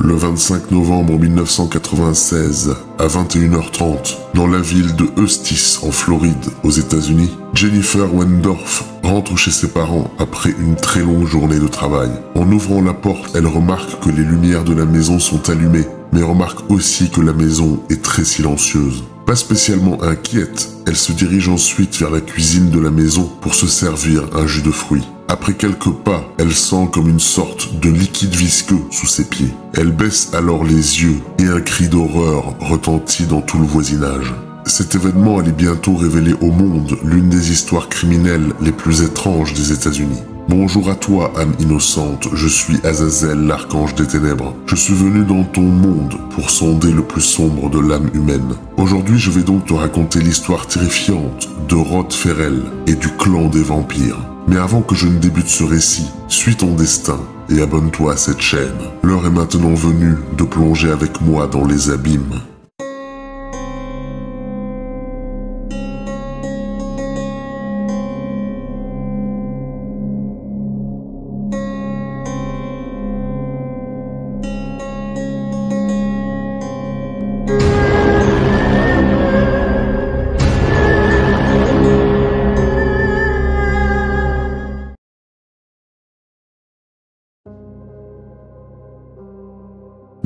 Le 25 novembre 1996, à 21h30, dans la ville de Eustis, en Floride, aux États-Unis, Jennifer Wendorf rentre chez ses parents après une très longue journée de travail. En ouvrant la porte, elle remarque que les lumières de la maison sont allumées, mais remarque aussi que la maison est très silencieuse. Pas spécialement inquiète, elle se dirige ensuite vers la cuisine de la maison pour se servir un jus de fruits. Après quelques pas, elle sent comme une sorte de liquide visqueux sous ses pieds. Elle baisse alors les yeux et un cri d'horreur retentit dans tout le voisinage. Cet événement allait bientôt révéler au monde l'une des histoires criminelles les plus étranges des États-Unis. Bonjour à toi, âme innocente, je suis Azazel, l'archange des ténèbres. Je suis venu dans ton monde pour sonder le plus sombre de l'âme humaine. Aujourd'hui, je vais donc te raconter l'histoire terrifiante de Rod Ferrell et du clan des vampires. Mais avant que je ne débute ce récit, suis ton destin et abonne-toi à cette chaîne. L'heure est maintenant venue de plonger avec moi dans les abîmes.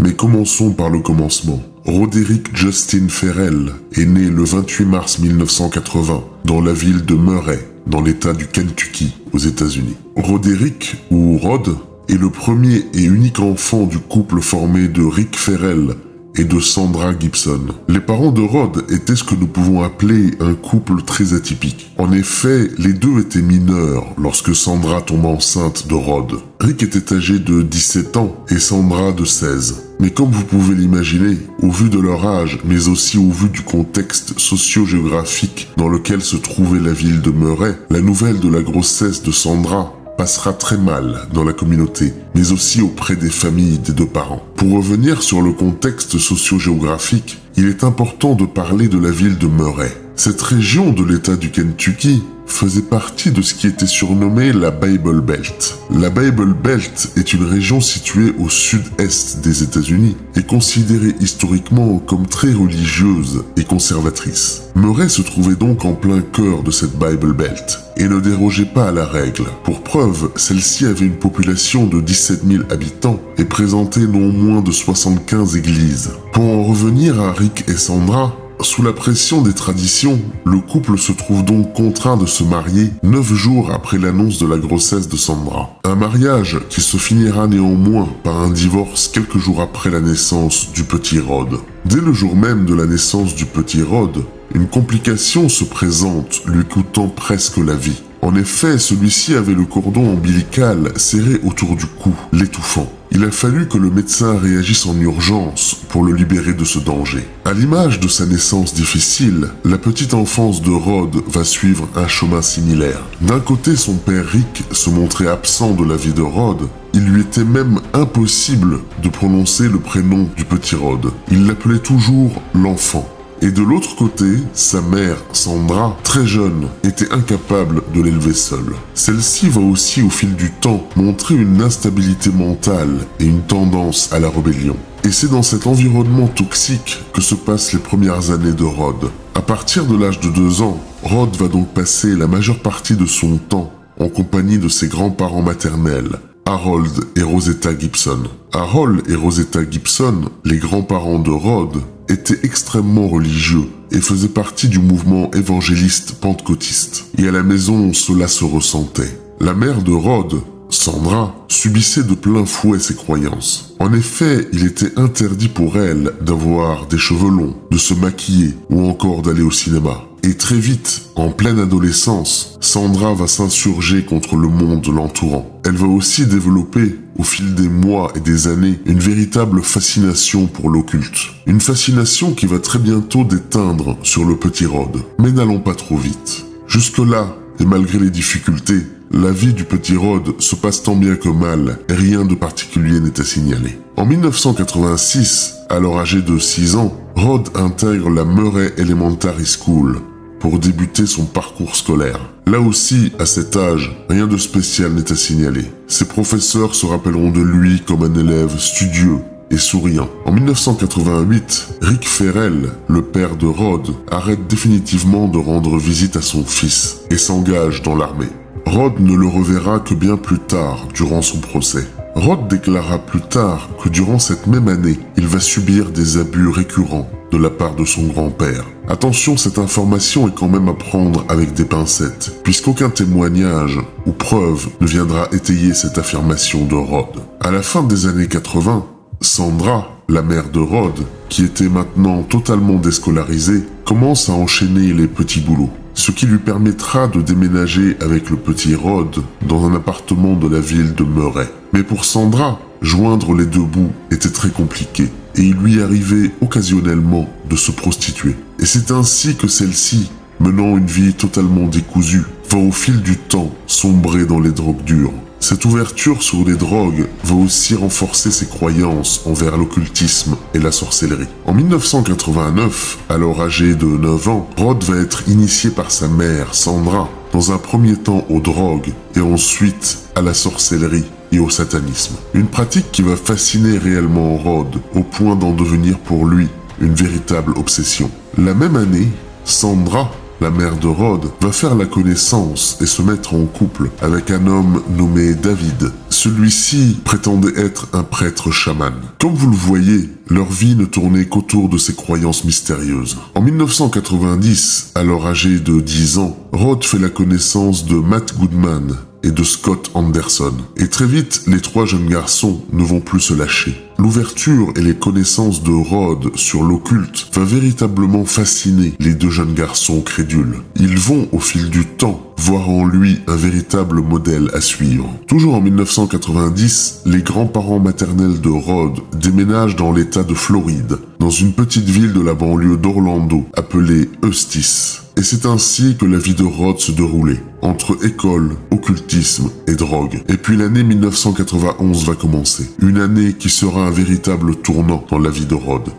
Mais commençons par le commencement. Roderick Justin Ferrell est né le 28 mars 1980 dans la ville de Murray, dans l'état du Kentucky, aux États-Unis. Roderick, ou Rod, est le premier et unique enfant du couple formé de Rick Ferrell et de Sandra Gibson. Les parents de Rod étaient ce que nous pouvons appeler un couple très atypique. En effet, les deux étaient mineurs lorsque Sandra tombe enceinte de Rod. Rick était âgé de 17 ans et Sandra de 16. Mais comme vous pouvez l'imaginer, au vu de leur âge, mais aussi au vu du contexte socio-géographique dans lequel se trouvait la ville de Murray, la nouvelle de la grossesse de Sandra passera très mal dans la communauté, mais aussi auprès des familles des deux parents. Pour revenir sur le contexte socio-géographique, il est important de parler de la ville de Murray. Cette région de l'état du Kentucky faisait partie de ce qui était surnommé la Bible Belt. La Bible Belt est une région située au sud-est des États-Unis et considérée historiquement comme très religieuse et conservatrice. Murray se trouvait donc en plein cœur de cette Bible Belt et ne dérogeait pas à la règle. Pour preuve, celle-ci avait une population de 17 000 habitants et présentait non moins de 75 églises. Pour en revenir à Rick et Sandra, sous la pression des traditions, le couple se trouve donc contraint de se marier 9 jours après l'annonce de la grossesse de Sandra. Un mariage qui se finira néanmoins par un divorce quelques jours après la naissance du petit Rod. Dès le jour même de la naissance du petit Rod, une complication se présente lui coûtant presque la vie. En effet, celui-ci avait le cordon ombilical serré autour du cou, l'étouffant. Il a fallu que le médecin réagisse en urgence pour le libérer de ce danger. À l'image de sa naissance difficile, la petite enfance de Rod va suivre un chemin similaire. D'un côté, son père Rick se montrait absent de la vie de Rod. Il lui était même impossible de prononcer le prénom du petit Rod. Il l'appelait toujours l'enfant. Et de l'autre côté, sa mère, Sandra, très jeune, était incapable de l'élever seule. Celle-ci va aussi, au fil du temps, montrer une instabilité mentale et une tendance à la rébellion. Et c'est dans cet environnement toxique que se passent les premières années de Rod. À partir de l'âge de 2 ans, Rod va donc passer la majeure partie de son temps en compagnie de ses grands-parents maternels, Harold et Rosetta Gibson. Harold et Rosetta Gibson, les grands-parents de Rod, étaient extrêmement religieux et faisaient partie du mouvement évangéliste pentecôtiste. Et à la maison, cela se ressentait. La mère de Rod, Sandra, subissait de plein fouet ses croyances. En effet, il était interdit pour elle d'avoir des cheveux longs, de se maquiller ou encore d'aller au cinéma. Et très vite, en pleine adolescence, Sandra va s'insurger contre le monde l'entourant. Elle va aussi développer, au fil des mois et des années, une véritable fascination pour l'occulte. Une fascination qui va très bientôt déteindre sur le petit Rod. Mais n'allons pas trop vite. Jusque-là, et malgré les difficultés, la vie du petit Rod se passe tant bien que mal et rien de particulier n'est à signaler. En 1986, alors âgé de 6 ans, Rod intègre la Murray Elementary School pour débuter son parcours scolaire. Là aussi, à cet âge, rien de spécial n'est à signaler. Ses professeurs se rappelleront de lui comme un élève studieux, et souriant. En 1988, Rick Ferrell, le père de Rod, arrête définitivement de rendre visite à son fils et s'engage dans l'armée. Rod ne le reverra que bien plus tard, durant son procès. Rod déclara plus tard que durant cette même année, il va subir des abus récurrents de la part de son grand-père. Attention, cette information est quand même à prendre avec des pincettes, puisqu'aucun témoignage ou preuve ne viendra étayer cette affirmation de Rod. À la fin des années 80, Sandra, la mère de Rod, qui était maintenant totalement déscolarisée, commence à enchaîner les petits boulots, ce qui lui permettra de déménager avec le petit Rod dans un appartement de la ville de Murray. Mais pour Sandra, joindre les deux bouts était très compliqué et il lui arrivait occasionnellement de se prostituer. Et c'est ainsi que celle-ci, menant une vie totalement décousue, va au fil du temps sombrer dans les drogues dures. Cette ouverture sur les drogues va aussi renforcer ses croyances envers l'occultisme et la sorcellerie. En 1989, alors âgé de 9 ans, Rod va être initié par sa mère, Sandra, dans un premier temps aux drogues et ensuite à la sorcellerie et au satanisme. Une pratique qui va fasciner réellement Rod au point d'en devenir pour lui une véritable obsession. La même année, Sandra, la mère de Rod, va faire la connaissance et se mettre en couple avec un homme nommé David. Celui-ci prétendait être un prêtre chaman. Comme vous le voyez, leur vie ne tournait qu'autour de ces croyances mystérieuses. En 1990, alors âgé de 10 ans, Rod fait la connaissance de Matt Goodman et de Scott Anderson. Et très vite, les trois jeunes garçons ne vont plus se lâcher. L'ouverture et les connaissances de Rod sur l'occulte va véritablement fasciner les deux jeunes garçons crédules. Ils vont, au fil du temps, voir en lui un véritable modèle à suivre. Toujours en 1990, les grands-parents maternels de Rod déménagent dans l'État de Floride, dans une petite ville de la banlieue d'Orlando appelée Eustis. Et c'est ainsi que la vie de Rod se déroulait, entre école, occultisme et drogue. Et puis l'année 1991 va commencer, une année qui sera un véritable tournant dans la vie de Rod.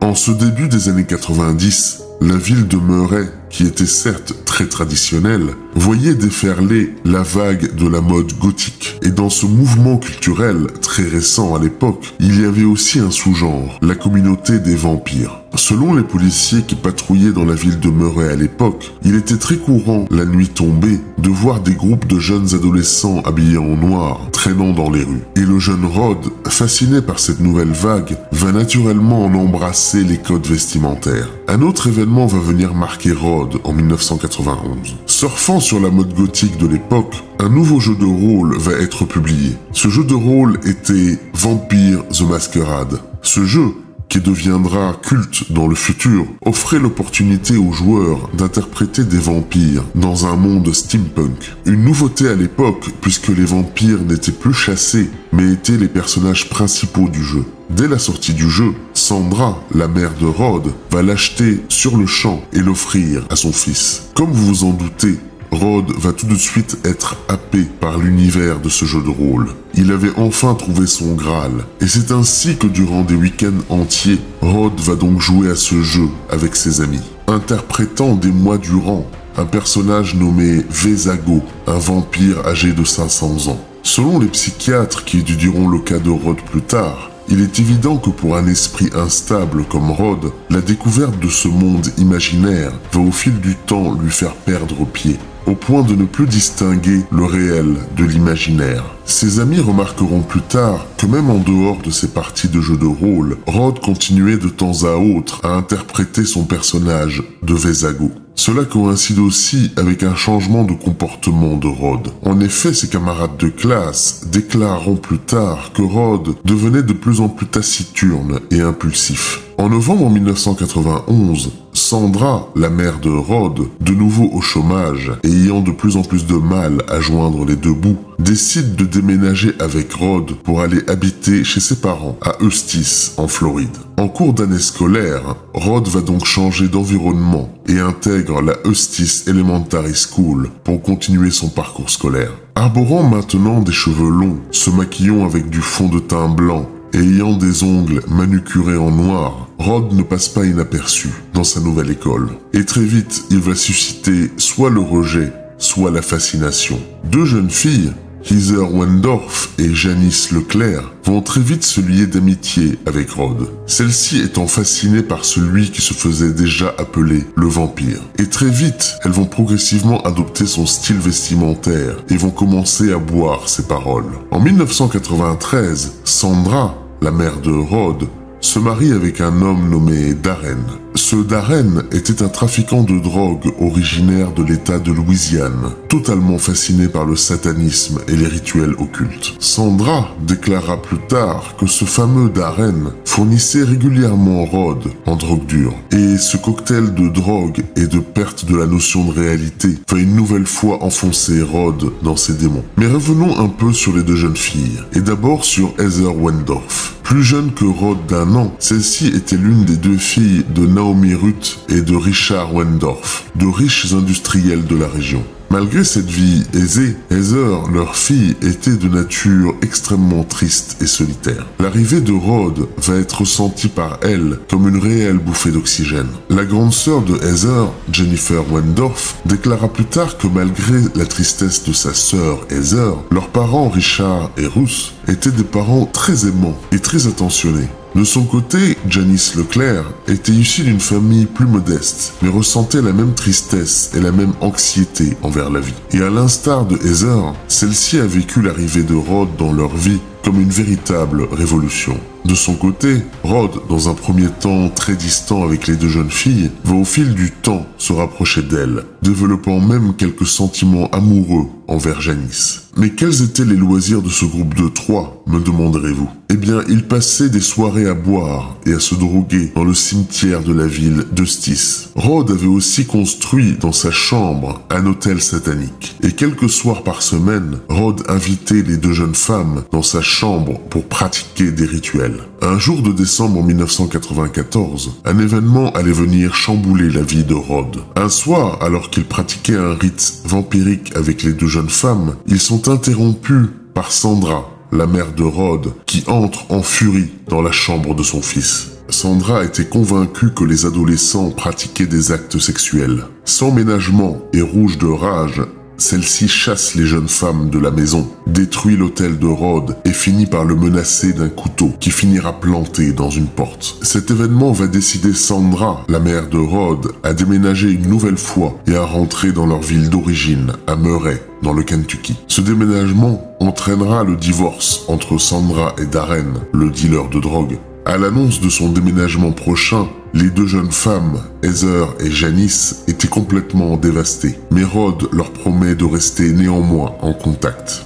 En ce début des années 90, la ville de Murray, qui était certes très traditionnelle, voyait déferler la vague de la mode gothique. Et dans ce mouvement culturel très récent à l'époque, il y avait aussi un sous-genre, la communauté des vampires. Selon les policiers qui patrouillaient dans la ville de Murray à l'époque, il était très courant, la nuit tombée, de voir des groupes de jeunes adolescents habillés en noir traînant dans les rues. Et le jeune Rod, fasciné par cette nouvelle vague, va naturellement en embrasser les codes vestimentaires. Un autre événement va venir marquer Rod en 1991. Surfant sur la mode gothique de l'époque, un nouveau jeu de rôle va être publié. Ce jeu de rôle était Vampire the Masquerade. Ce jeu, qui deviendra culte dans le futur, offrait l'opportunité aux joueurs d'interpréter des vampires dans un monde steampunk. Une nouveauté à l'époque, puisque les vampires n'étaient plus chassés, mais étaient les personnages principaux du jeu. Dès la sortie du jeu, Sandra, la mère de Rod, va l'acheter sur le champ et l'offrir à son fils. Comme vous vous en doutez, Rod va tout de suite être happé par l'univers de ce jeu de rôle. Il avait enfin trouvé son Graal. Et c'est ainsi que durant des week-ends entiers, Rod va donc jouer à ce jeu avec ses amis, interprétant des mois durant un personnage nommé Vesago, un vampire âgé de 500 ans. Selon les psychiatres qui étudieront le cas de Rod plus tard, il est évident que pour un esprit instable comme Rod, la découverte de ce monde imaginaire va au fil du temps lui faire perdre pied, au point de ne plus distinguer le réel de l'imaginaire. Ses amis remarqueront plus tard que même en dehors de ses parties de jeux de rôle, Rod continuait de temps à autre à interpréter son personnage de Vesago. Cela coïncide aussi avec un changement de comportement de Rod. En effet, ses camarades de classe déclareront plus tard que Rod devenait de plus en plus taciturne et impulsif. En novembre 1991, Sandra, la mère de Rod, de nouveau au chômage et ayant de plus en plus de mal à joindre les deux bouts, décide de déménager avec Rod pour aller habiter chez ses parents à Eustis, en Floride. En cours d'année scolaire, Rod va donc changer d'environnement et intègre la Eustis Elementary School pour continuer son parcours scolaire. Arborant maintenant des cheveux longs, se maquillant avec du fond de teint blanc et ayant des ongles manucurés en noir, Rod ne passe pas inaperçu dans sa nouvelle école. Et très vite, il va susciter soit le rejet, soit la fascination. Deux jeunes filles, Heather Wendorf et Janice Leclerc vont très vite se lier d'amitié avec Rod, celle-ci étant fascinée par celui qui se faisait déjà appeler le vampire. Et très vite, elles vont progressivement adopter son style vestimentaire et vont commencer à boire ses paroles. En 1993, Sandra, la mère de Rod, se marie avec un homme nommé Darren. Ce Darren était un trafiquant de drogue originaire de l'État de Louisiane, totalement fasciné par le satanisme et les rituels occultes. Sandra déclara plus tard que ce fameux Darren fournissait régulièrement Rod en drogue dure. Et ce cocktail de drogue et de perte de la notion de réalité va une nouvelle fois enfoncer Rod dans ses démons. Mais revenons un peu sur les deux jeunes filles, et d'abord sur Heather Wendorf. Plus jeune que Rod d'1 an, celle-ci était l'une des deux filles de Naomi Ruth et de Richard Wendorf, de riches industriels de la région. Malgré cette vie aisée, Heather, leur fille, était de nature extrêmement triste et solitaire. L'arrivée de Rod va être ressentie par elle comme une réelle bouffée d'oxygène. La grande sœur de Heather, Jennifer Wendorf, déclara plus tard que malgré la tristesse de sa sœur Heather, leurs parents Richard et Ruth étaient des parents très aimants et très attentionnés. De son côté, Janice Leclerc était issue d'une famille plus modeste, mais ressentait la même tristesse et la même anxiété envers la vie. Et à l'instar de Heather, celle-ci a vécu l'arrivée de Rod dans leur vie comme une véritable révolution. De son côté, Rod, dans un premier temps très distant avec les deux jeunes filles, va au fil du temps se rapprocher d'elles, développant même quelques sentiments amoureux envers Janice. Mais quels étaient les loisirs de ce groupe de 3, me demanderez-vous? Eh bien, ils passaient des soirées à boire et à se droguer dans le cimetière de la ville d'Eustis. Rod avait aussi construit dans sa chambre un hôtel satanique. Et quelques soirs par semaine, Rod invitait les deux jeunes femmes dans sa chambre pour pratiquer des rituels. Un jour de décembre 1994, un événement allait venir chambouler la vie de Rod. Un soir, alors qu'il pratiquait un rite vampirique avec les deux jeunes femmes, ils sont interrompus par Sandra, la mère de Rod, qui entre en furie dans la chambre de son fils. Sandra était convaincue que les adolescents pratiquaient des actes sexuels. Sans ménagement et rouge de rage, celle-ci chasse les jeunes femmes de la maison, détruit l'hôtel de Rod et finit par le menacer d'un couteau qui finira planté dans une porte. Cet événement va décider Sandra, la mère de Rod, à déménager une nouvelle fois et à rentrer dans leur ville d'origine, à Murray, dans le Kentucky. Ce déménagement entraînera le divorce entre Sandra et Darren, le dealer de drogue. À l'annonce de son déménagement prochain, les deux jeunes femmes, Heather et Janice, étaient complètement dévastées. Mais Rod leur promet de rester néanmoins en contact.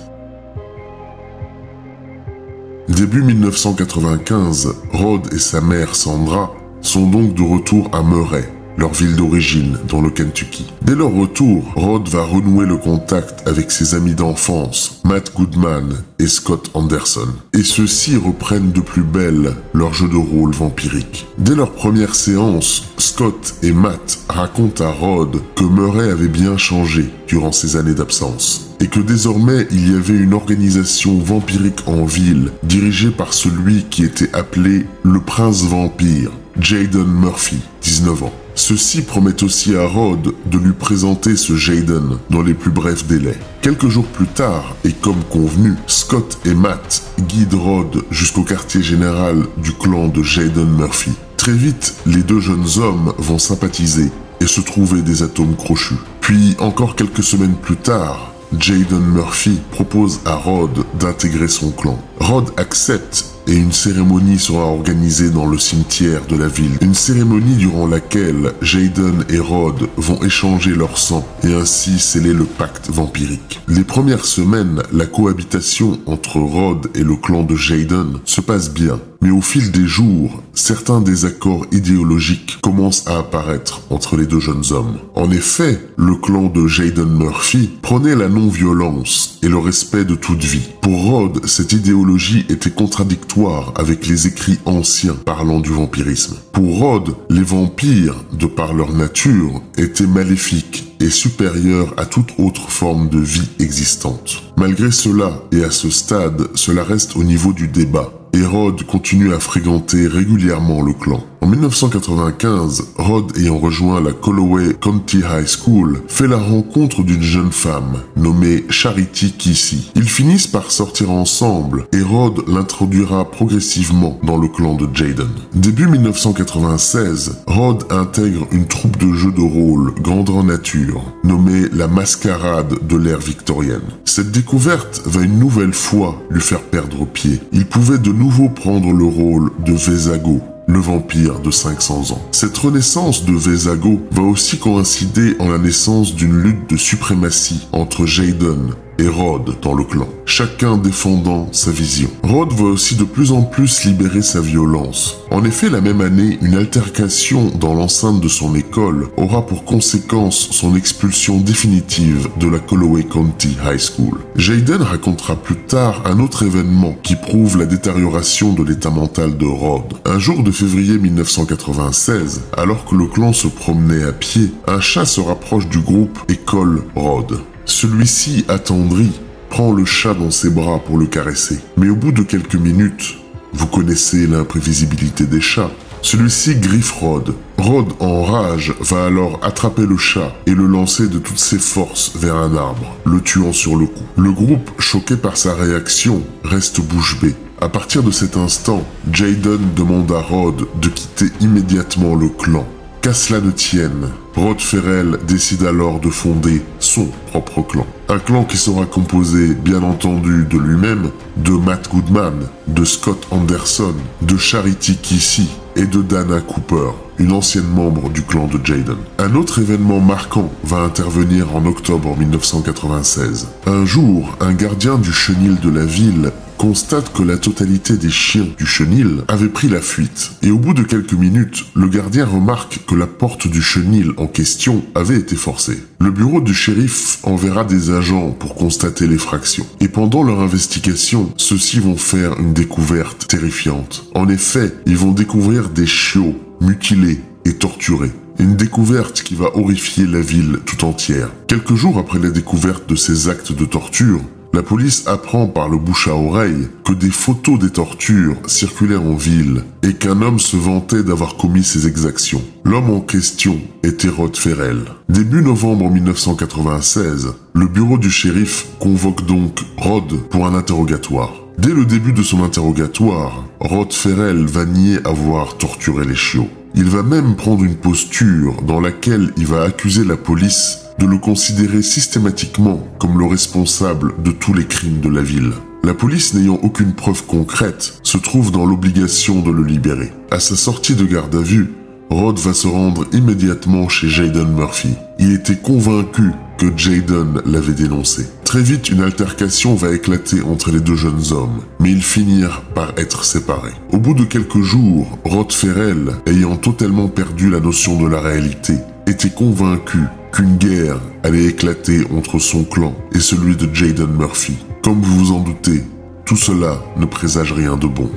Début 1995, Rod et sa mère Sandra sont donc de retour à Murray, leur ville d'origine, dans le Kentucky. Dès leur retour, Rod va renouer le contact avec ses amis d'enfance, Matt Goodman et Scott Anderson. Et ceux-ci reprennent de plus belle leur jeu de rôle vampirique. Dès leur première séance, Scott et Matt racontent à Rod que Murray avait bien changé durant ses années d'absence, et que désormais il y avait une organisation vampirique en ville, dirigée par celui qui était appelé le prince vampire, Jaden Murphy, 19 ans. Ceci promet aussi à Rod de lui présenter ce Jaden dans les plus brefs délais. Quelques jours plus tard, et comme convenu, Scott et Matt guident Rod jusqu'au quartier général du clan de Jaden Murphy. Très vite, les deux jeunes hommes vont sympathiser et se trouver des atomes crochus. Puis, encore quelques semaines plus tard, Jaden Murphy propose à Rod d'intégrer son clan. Rod accepte et une cérémonie sera organisée dans le cimetière de la ville. Une cérémonie durant laquelle Jaden et Rod vont échanger leur sang et ainsi sceller le pacte vampirique. Les premières semaines, la cohabitation entre Rod et le clan de Jaden se passe bien. Mais au fil des jours, certains désaccords idéologiques commencent à apparaître entre les deux jeunes hommes. En effet, le clan de Jaden Murphy prônait la non-violence et le respect de toute vie. Pour Rod, cette idéologie était contradictoire avec les écrits anciens parlant du vampirisme. Pour Rod, les vampires, de par leur nature, étaient maléfiques et supérieurs à toute autre forme de vie existante. Malgré cela, et à ce stade, cela reste au niveau du débat. Et Rod continue à fréquenter régulièrement le clan. En En 1995, Rod, ayant rejoint la Calloway County High School, fait la rencontre d'une jeune femme nommée Charity Kissy. Ils finissent par sortir ensemble et Rod l'introduira progressivement dans le clan de Jaden. Début 1996, Rod intègre une troupe de jeux de rôle grandeur nature nommée la Mascarade de l'ère victorienne. Cette découverte va une nouvelle fois lui faire perdre pied. Il pouvait de nouveau prendre le rôle de Vesago, le vampire de 500 ans. Cette renaissance de Vesago va aussi coïncider en la naissance d'une lutte de suprématie entre Jaden et Rod dans le clan, chacun défendant sa vision. Rod va aussi de plus en plus libérer sa violence. En effet, la même année, une altercation dans l'enceinte de son école aura pour conséquence son expulsion définitive de la Calloway County High School. Jaden racontera plus tard un autre événement qui prouve la détérioration de l'état mental de Rod. Un jour de février 1996, alors que le clan se promenait à pied, un chat se rapproche du groupe et colle Rod. Celui-ci, attendri, prend le chat dans ses bras pour le caresser. Mais au bout de quelques minutes, vous connaissez l'imprévisibilité des chats, celui-ci griffe Rod. Rod, en rage, va alors attraper le chat et le lancer de toutes ses forces vers un arbre, le tuant sur le coup. Le groupe, choqué par sa réaction, reste bouche bée. À partir de cet instant, Jaden demande à Rod de quitter immédiatement le clan. Qu'à cela ne tienne, Rod Ferrell décide alors de fonder son propre clan. Un clan qui sera composé, bien entendu, de lui-même, de Matt Goodman, de Scott Anderson, de Charity Kissy et de Dana Cooper, une ancienne membre du clan de Jaden. Un autre événement marquant va intervenir en octobre 1996. Un jour, un gardien du chenil de la ville constate que la totalité des chiens du chenil avaient pris la fuite. Et au bout de quelques minutes, le gardien remarque que la porte du chenil en question avait été forcée. Le bureau du shérif enverra des agents pour constater l'effraction. Et pendant leur investigation, ceux-ci vont faire une découverte terrifiante. En effet, ils vont découvrir des chiots mutilés et torturés. Une découverte qui va horrifier la ville tout entière. Quelques jours après la découverte de ces actes de torture, la police apprend par le bouche à oreille que des photos des tortures circulaient en ville et qu'un homme se vantait d'avoir commis ces exactions. L'homme en question était Rod Ferrell. Début novembre 1996, le bureau du shérif convoque donc Rod pour un interrogatoire. Dès le début de son interrogatoire, Rod Ferrell va nier avoir torturé les chiots. Il va même prendre une posture dans laquelle il va accuser la police de le considérer systématiquement comme le responsable de tous les crimes de la ville. La police, n'ayant aucune preuve concrète, se trouve dans l'obligation de le libérer. À sa sortie de garde à vue, Rod va se rendre immédiatement chez Jaden Murphy. Il était convaincu que Jaden l'avait dénoncé. Très vite, une altercation va éclater entre les deux jeunes hommes, mais ils finirent par être séparés. Au bout de quelques jours, Rod Ferrell, ayant totalement perdu la notion de la réalité, était convaincu qu'une guerre allait éclater entre son clan et celui de Jaden Murphy. Comme vous vous en doutez, tout cela ne présage rien de bon.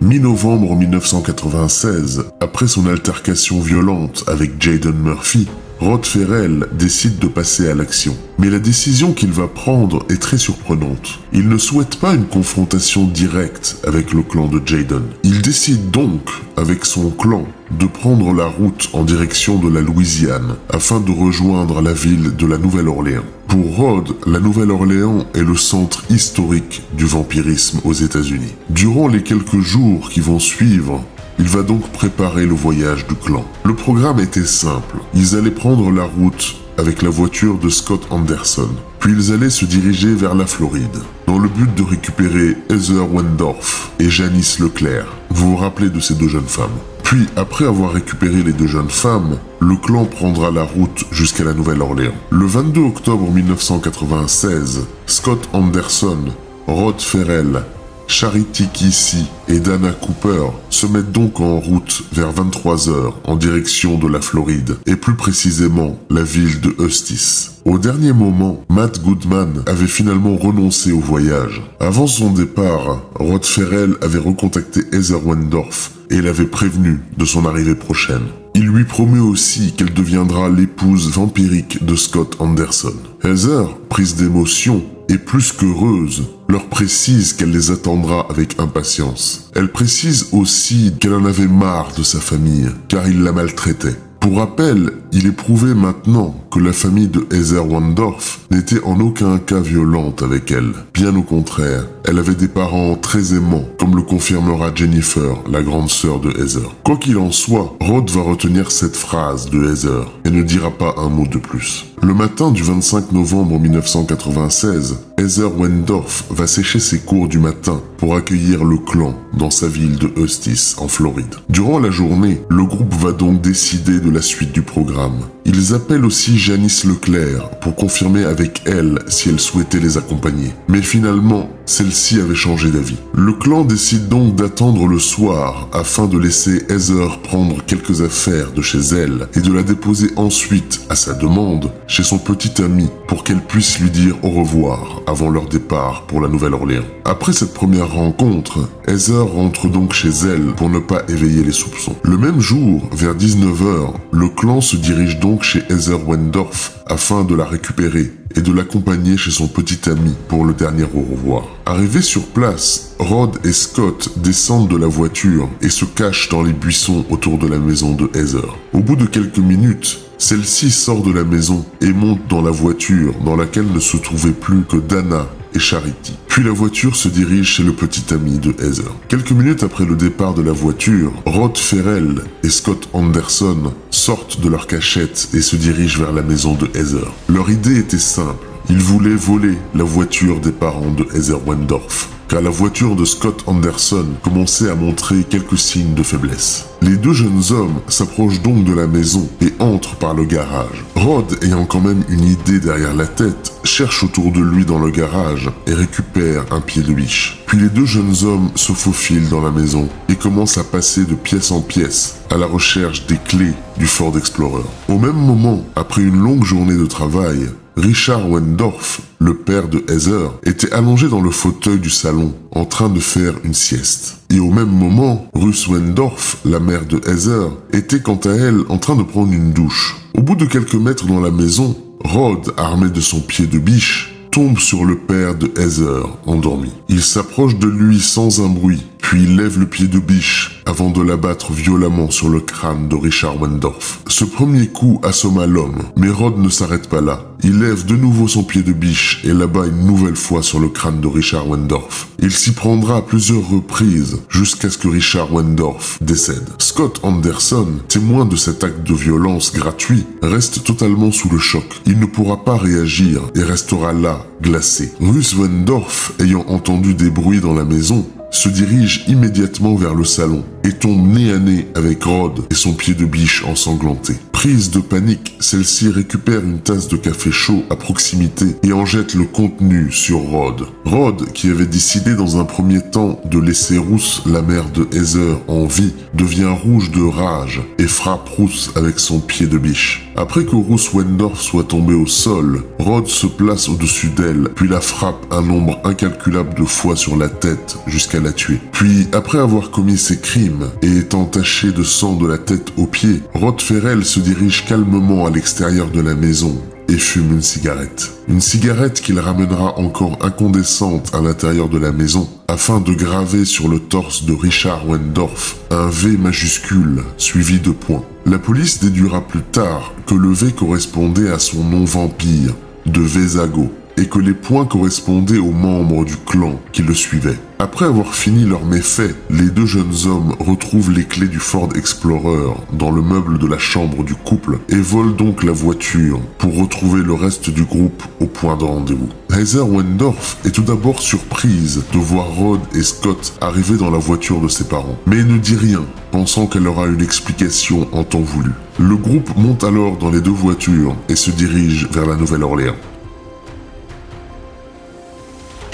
Mi-novembre 1996, après son altercation violente avec Jaden Murphy, Rod Ferrell décide de passer à l'action. Mais la décision qu'il va prendre est très surprenante. Il ne souhaite pas une confrontation directe avec le clan de Jaden. Il décide donc, avec son clan, de prendre la route en direction de la Louisiane afin de rejoindre la ville de la Nouvelle-Orléans. Pour Rod, la Nouvelle-Orléans est le centre historique du vampirisme aux États-Unis. Durant les quelques jours qui vont suivre, il va donc préparer le voyage du clan. Le programme était simple. Ils allaient prendre la route avec la voiture de Scott Anderson. Puis ils allaient se diriger vers la Floride, dans le but de récupérer Heather Wendorf et Janice Leclerc. Vous vous rappelez de ces deux jeunes femmes. Puis, après avoir récupéré les deux jeunes femmes, le clan prendra la route jusqu'à la Nouvelle-Orléans. Le 22 octobre 1996, Scott Anderson, Rod Ferrell, Charity Kissy et Dana Cooper se mettent donc en route vers 23h en direction de la Floride, et plus précisément la ville de Eustis. Au dernier moment, Matt Goodman avait finalement renoncé au voyage. Avant son départ, Rod Ferrell avait recontacté Heather Wendorf et l'avait prévenu de son arrivée prochaine. Il lui promet aussi qu'elle deviendra l'épouse vampirique de Scott Anderson. Heather, prise d'émotion, et plus qu'heureuse, leur précise qu'elle les attendra avec impatience. Elle précise aussi qu'elle en avait marre de sa famille, car il la maltraitait. Pour rappel, il est prouvé maintenant que la famille de Heather Wendorf n'était en aucun cas violente avec elle. Bien au contraire, elle avait des parents très aimants, comme le confirmera Jennifer, la grande sœur de Heather. Quoi qu'il en soit, Rod va retenir cette phrase de Heather et ne dira pas un mot de plus. Le matin du 25 novembre 1996, Heather Wendorf va sécher ses cours du matin pour accueillir le clan dans sa ville de Eustis, en Floride. Durant la journée, le groupe va donc décider de la suite du programme. Ils appellent aussi Janice Leclerc pour confirmer avec elle si elle souhaitait les accompagner. Mais finalement, celle-ci avait changé d'avis. Le clan décide donc d'attendre le soir afin de laisser Heather prendre quelques affaires de chez elle et de la déposer ensuite, à sa demande, chez son petit ami pour qu'elle puisse lui dire au revoir avant leur départ pour la Nouvelle-Orléans. Après cette première rencontre, Heather rentre donc chez elle pour ne pas éveiller les soupçons. Le même jour, vers 19h, le clan se dirige donc chez Heather Wendorf afin de la récupérer et de l'accompagner chez son petit ami pour le dernier au revoir. Arrivés sur place, Rod et Scott descendent de la voiture et se cachent dans les buissons autour de la maison de Heather. Au bout de quelques minutes, celle-ci sort de la maison et monte dans la voiture dans laquelle ne se trouvaient plus que Dana et Charity. Puis la voiture se dirige chez le petit ami de Heather. Quelques minutes après le départ de la voiture, Rod Ferrell et Scott Anderson sortent de leur cachette et se dirigent vers la maison de Heather. Leur idée était simple. Ils voulaient voler la voiture des parents de Heather Wendorf, car la voiture de Scott Anderson commençait à montrer quelques signes de faiblesse. Les deux jeunes hommes s'approchent donc de la maison et entrent par le garage. Rod, ayant quand même une idée derrière la tête, cherche autour de lui dans le garage et récupère un pied de biche. Puis les deux jeunes hommes se faufilent dans la maison et commencent à passer de pièce en pièce à la recherche des clés du Ford Explorer. Au même moment, après une longue journée de travail, Richard Wendorf, le père de Heather, était allongé dans le fauteuil du salon, en train de faire une sieste. Et au même moment, Ruth Wendorf, la mère de Heather, était quant à elle en train de prendre une douche. Au bout de quelques mètres dans la maison, Rod, armé de son pied de biche, tombe sur le père de Heather, endormi. Il s'approche de lui sans un bruit, puis il lève le pied de biche avant de l'abattre violemment sur le crâne de Richard Wendorf. Ce premier coup assomma l'homme, mais Rod ne s'arrête pas là. Il lève de nouveau son pied de biche et l'abat une nouvelle fois sur le crâne de Richard Wendorf. Il s'y prendra à plusieurs reprises jusqu'à ce que Richard Wendorf décède. Scott Anderson, témoin de cet acte de violence gratuit, reste totalement sous le choc. Il ne pourra pas réagir et restera là, glacé. Ruth Wendorf, ayant entendu des bruits dans la maison, se dirige immédiatement vers le salon et tombe nez à nez avec Rod et son pied de biche ensanglanté. Prise de panique, celle-ci récupère une tasse de café chaud à proximité et en jette le contenu sur Rod. Rod, qui avait décidé dans un premier temps de laisser Ruth, la mère de Heather, en vie, devient rouge de rage et frappe Ruth avec son pied de biche. Après que Ruth Wendorf soit tombée au sol, Rod se place au-dessus d'elle, puis la frappe un nombre incalculable de fois sur la tête jusqu'à la tuer. Puis, après avoir commis ses crimes et étant taché de sang de la tête aux pieds, Rod Ferrell se dirige calmement à l'extérieur de la maison et fume une cigarette. Une cigarette qu'il ramènera encore incandescente à l'intérieur de la maison afin de graver sur le torse de Richard Wendorf un V majuscule suivi de points. La police déduira plus tard que le V correspondait à son nom vampire de Vesago et que les points correspondaient aux membres du clan qui le suivaient. Après avoir fini leurs méfaits, les deux jeunes hommes retrouvent les clés du Ford Explorer dans le meuble de la chambre du couple et volent donc la voiture pour retrouver le reste du groupe au point de rendez-vous. Heather Wendorf est tout d'abord surprise de voir Rod et Scott arriver dans la voiture de ses parents, mais ne dit rien, pensant qu'elle aura une explication en temps voulu. Le groupe monte alors dans les deux voitures et se dirige vers la Nouvelle-Orléans.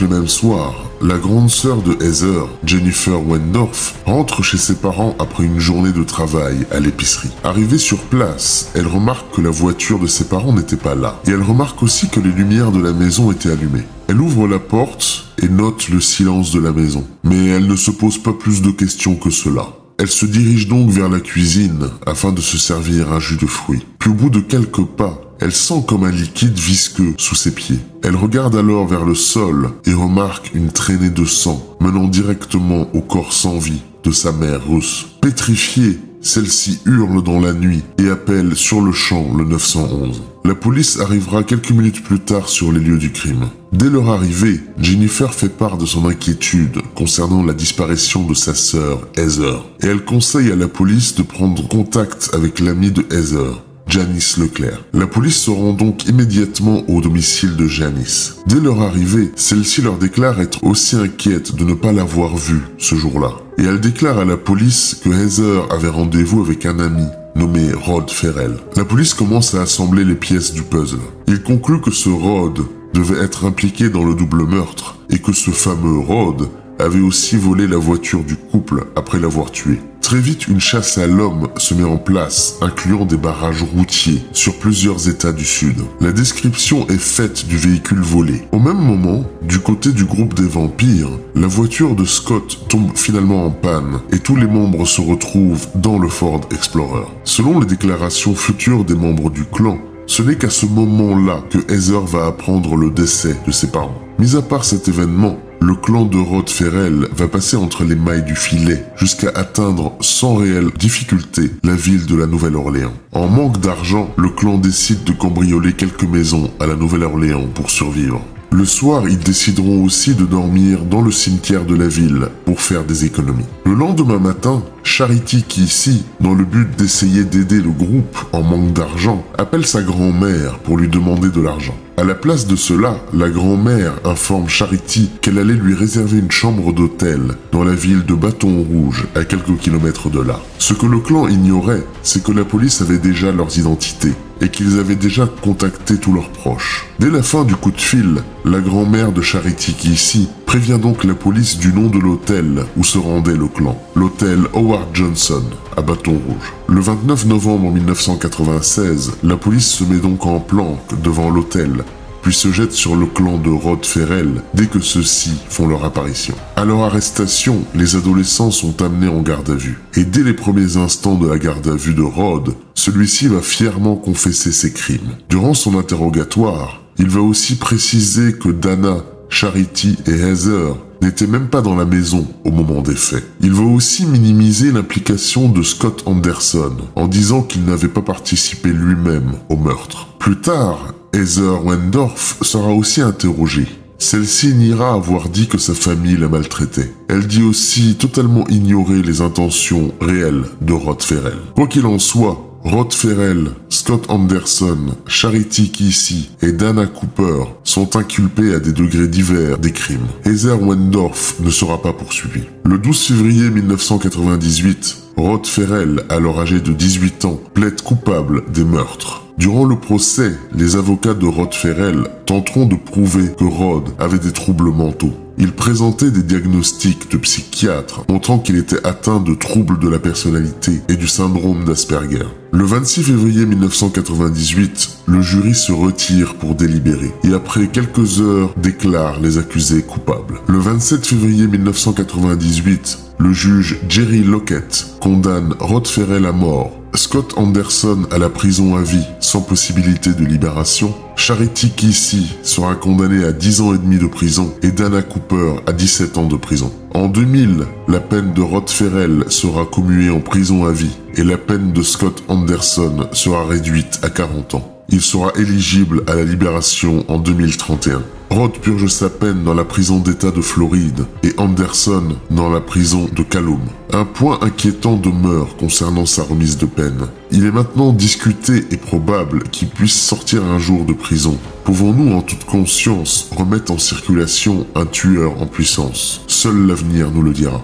Le même soir, la grande sœur de Heather, Jennifer Wendorf, rentre chez ses parents après une journée de travail à l'épicerie. Arrivée sur place, elle remarque que la voiture de ses parents n'était pas là. Et elle remarque aussi que les lumières de la maison étaient allumées. Elle ouvre la porte et note le silence de la maison. Mais elle ne se pose pas plus de questions que cela. Elle se dirige donc vers la cuisine afin de se servir un jus de fruits. Puis au bout de quelques pas, Elle sent comme un liquide visqueux sous ses pieds. Elle regarde alors vers le sol et remarque une traînée de sang menant directement au corps sans vie de sa mère russe. Pétrifiée, celle-ci hurle dans la nuit et appelle sur le champ le 911. La police arrivera quelques minutes plus tard sur les lieux du crime. Dès leur arrivée, Jennifer fait part de son inquiétude concernant la disparition de sa sœur Heather et elle conseille à la police de prendre contact avec l'amie de Heather, Janice Leclerc. La police se rend donc immédiatement au domicile de Janice. Dès leur arrivée, celle-ci leur déclare être aussi inquiète de ne pas l'avoir vue ce jour-là. Et elle déclare à la police que Heather avait rendez-vous avec un ami nommé Rod Ferrell. La police commence à assembler les pièces du puzzle. Il conclut que ce Rod devait être impliqué dans le double meurtre et que ce fameux Rod avait aussi volé la voiture du couple après l'avoir tué. Très vite, une chasse à l'homme se met en place, incluant des barrages routiers sur plusieurs États du Sud. La description est faite du véhicule volé. Au même moment, du côté du groupe des vampires, la voiture de Scott tombe finalement en panne et tous les membres se retrouvent dans le Ford Explorer. Selon les déclarations futures des membres du clan, ce n'est qu'à ce moment-là que Heather va apprendre le décès de ses parents. Mis à part cet événement, le clan de Rod Ferrell va passer entre les mailles du filet jusqu'à atteindre sans réelle difficulté la ville de la Nouvelle-Orléans. En manque d'argent, le clan décide de cambrioler quelques maisons à la Nouvelle-Orléans pour survivre. Le soir, ils décideront aussi de dormir dans le cimetière de la ville pour faire des économies. Le lendemain matin, Charity Kissy, dans le but d'essayer d'aider le groupe en manque d'argent, appelle sa grand-mère pour lui demander de l'argent. À la place de cela, la grand-mère informe Charity qu'elle allait lui réserver une chambre d'hôtel dans la ville de Bâton Rouge, à quelques kilomètres de là. Ce que le clan ignorait, c'est que la police avait déjà leurs identités et qu'ils avaient déjà contacté tous leurs proches. Dès la fin du coup de fil, la grand-mère de Charity Kissy prévient donc la police du nom de l'hôtel où se rendait le clan, l'hôtel Howard Johnson, à Bâton Rouge. Le 29 novembre 1996, la police se met donc en planque devant l'hôtel, puis se jette sur le clan de Rod Ferrell dès que ceux-ci font leur apparition. À leur arrestation, les adolescents sont amenés en garde à vue. Et dès les premiers instants de la garde à vue de Rod, celui-ci va fièrement confesser ses crimes. Durant son interrogatoire, il va aussi préciser que Dana, Charity et Heather n'étaient même pas dans la maison au moment des faits. Il va aussi minimiser l'implication de Scott Anderson en disant qu'il n'avait pas participé lui-même au meurtre. Plus tard, Heather Wendorf sera aussi interrogée. Celle-ci niera avoir dit que sa famille la maltraitait. Elle dit aussi totalement ignorer les intentions réelles de Rod Ferrell. Quoi qu'il en soit, Rod Ferrell, Scott Anderson, Charity Kissy et Dana Cooper sont inculpés à des degrés divers des crimes. Heather Wendorf ne sera pas poursuivie. Le 12 février 1998, Rod Ferrell, alors âgé de 18 ans, plaide coupable des meurtres. Durant le procès, les avocats de Rod Ferrell tenteront de prouver que Rod avait des troubles mentaux. Il présentait des diagnostics de psychiatre montrant qu'il était atteint de troubles de la personnalité et du syndrome d'Asperger. Le 26 février 1998, le jury se retire pour délibérer et après quelques heures déclare les accusés coupables. Le 27 février 1998, le juge Jerry Lockett condamne Rod Ferrell à mort, Scott Anderson à la prison à vie sans possibilité de libération, Charity Kissy sera condamnée à 10 ans et demi de prison et Dana Cooper à 17 ans de prison. En 2000, la peine de Rod Ferrell sera commuée en prison à vie et la peine de Scott Anderson sera réduite à 40 ans. Il sera éligible à la libération en 2031. Rod purge sa peine dans la prison d'État de Floride et Anderson dans la prison de Calhoun. Un point inquiétant demeure concernant sa remise de peine. Il est maintenant discuté et probable qu'il puisse sortir un jour de prison. Pouvons-nous en toute conscience remettre en circulation un tueur en puissance? Seul l'avenir nous le dira.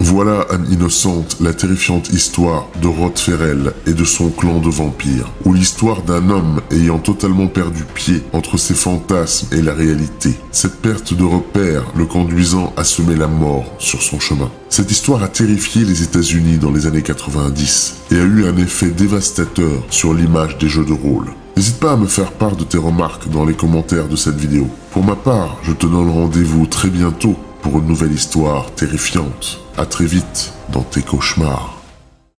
Voilà, âme innocente, la terrifiante histoire de Rod Ferrell et de son clan de vampires, ou l'histoire d'un homme ayant totalement perdu pied entre ses fantasmes et la réalité, cette perte de repère le conduisant à semer la mort sur son chemin. Cette histoire a terrifié les États-Unis dans les années 90 et a eu un effet dévastateur sur l'image des jeux de rôle. N'hésite pas à me faire part de tes remarques dans les commentaires de cette vidéo. Pour ma part, je te donne rendez-vous très bientôt pour une nouvelle histoire terrifiante. À très vite dans tes cauchemars.